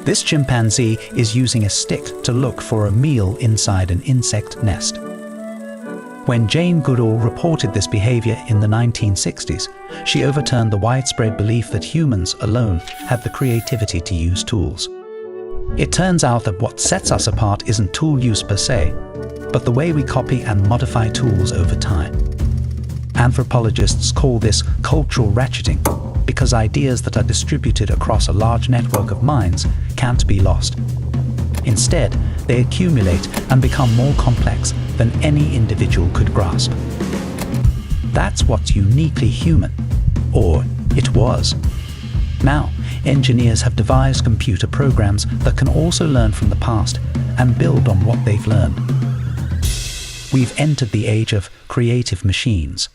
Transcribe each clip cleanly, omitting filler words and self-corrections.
This chimpanzee is using a stick to look for a meal inside an insect nest. When Jane Goodall reported this behavior in the 1960s, she overturned the widespread belief that humans alone had the creativity to use tools. It turns out that what sets us apart isn't tool use per se, but the way we copy and modify tools over time. Anthropologists call this cultural ratcheting, because ideas that are distributed across a large network of minds can't be lost. Instead, they accumulate and become more complex than any individual could grasp. That's what's uniquely human, or it was. Now, engineers have devised computer programs that can also learn from the past and build on what they've learned. We've entered the age of creative machines.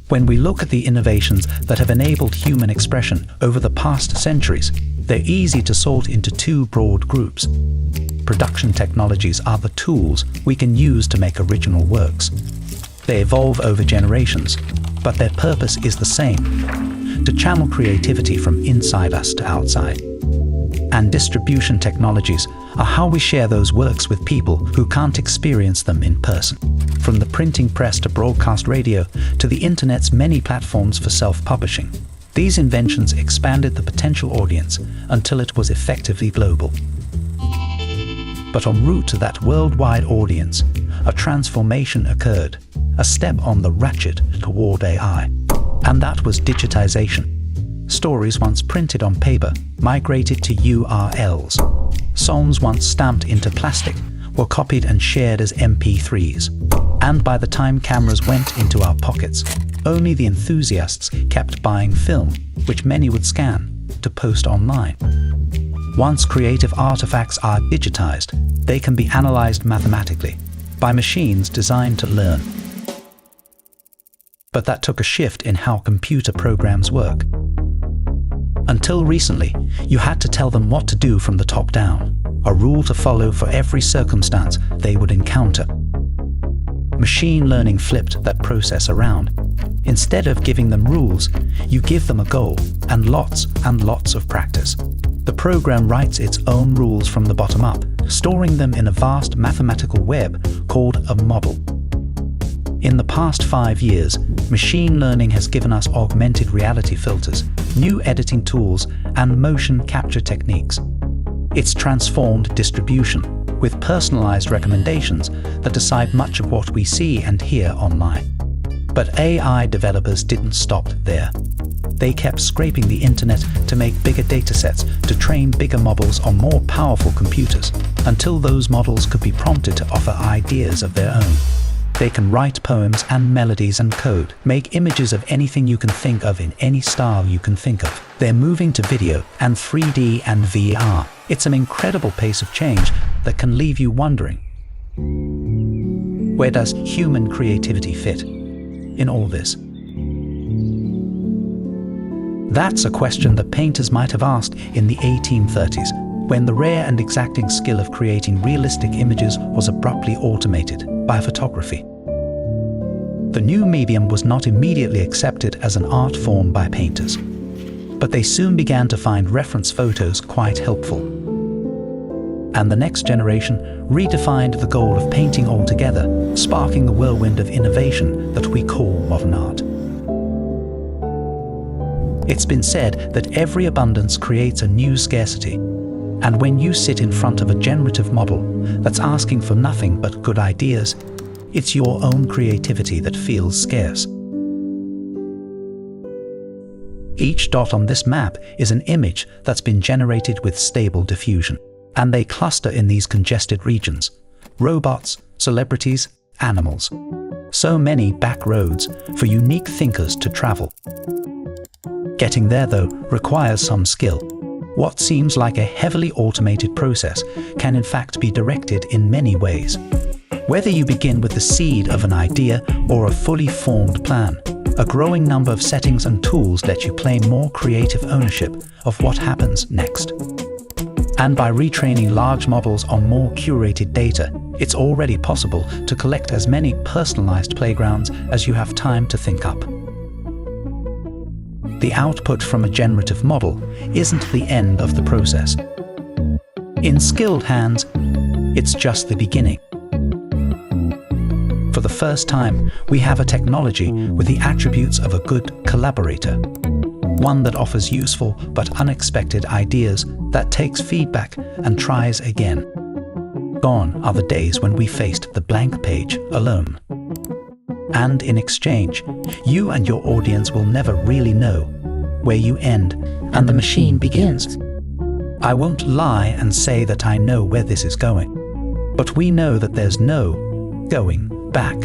When we look at the innovations that have enabled human expression over the past centuries, they're easy to sort into two broad groups. Production technologies are the tools we can use to make original works. They evolve over generations, but their purpose is the same: to channel creativity from inside us to outside. And distribution technologies are how we share those works with people who can't experience them in person. From the printing press to broadcast radio to the internet's many platforms for self-publishing, these inventions expanded the potential audience until it was effectively global. But en route to that worldwide audience, a transformation occurred, a step on the ratchet toward AI, and that was digitization. Stories once printed on paper migrated to URLs. Songs once stamped into plastic were copied and shared as MP3s. And by the time cameras went into our pockets, only the enthusiasts kept buying film, which many would scan to post online. Once creative artifacts are digitized, they can be analyzed mathematically by machines designed to learn. But that took a shift in how computer programs work. Until recently, you had to tell them what to do from the top down, a rule to follow for every circumstance they would encounter. Machine learning flipped that process around. Instead of giving them rules, you give them a goal and lots of practice. The program writes its own rules from the bottom up, storing them in a vast mathematical web called a model. In the past 5 years, machine learning has given us augmented reality filters, new editing tools, and motion capture techniques. It's transformed distribution, with personalized recommendations that decide much of what we see and hear online. But AI developers didn't stop there. They kept scraping the internet to make bigger datasets to train bigger models on more powerful computers, until those models could be prompted to offer ideas of their own. They can write poems and melodies and code, make images of anything you can think of in any style you can think of. They're moving to video and 3D and VR. It's an incredible pace of change that can leave you wondering, where does human creativity fit in all this? That's a question that painters might have asked in the 1830s, when the rare and exacting skill of creating realistic images was abruptly automated by photography. The new medium was not immediately accepted as an art form by painters, but they soon began to find reference photos quite helpful. And the next generation redefined the goal of painting altogether, sparking the whirlwind of innovation that we call modern art. It's been said that every abundance creates a new scarcity, and when you sit in front of a generative model that's asking for nothing but good ideas, it's your own creativity that feels scarce. Each dot on this map is an image that's been generated with stable diffusion, and they cluster in these congested regions: robots, celebrities, animals. So many back roads for unique thinkers to travel. Getting there, though, requires some skill. What seems like a heavily automated process can in fact be directed in many ways. Whether you begin with the seed of an idea or a fully formed plan, a growing number of settings and tools let you claim more creative ownership of what happens next. And by retraining large models on more curated data, it's already possible to collect as many personalized playgrounds as you have time to think up. The output from a generative model isn't the end of the process. In skilled hands, it's just the beginning. For the first time, we have a technology with the attributes of a good collaborator, one that offers useful but unexpected ideas, that takes feedback and tries again. Gone are the days when we faced the blank page alone. And in exchange, you and your audience will never really know where you end and the machine begins. I won't lie and say that I know where this is going, but we know that there's no going back.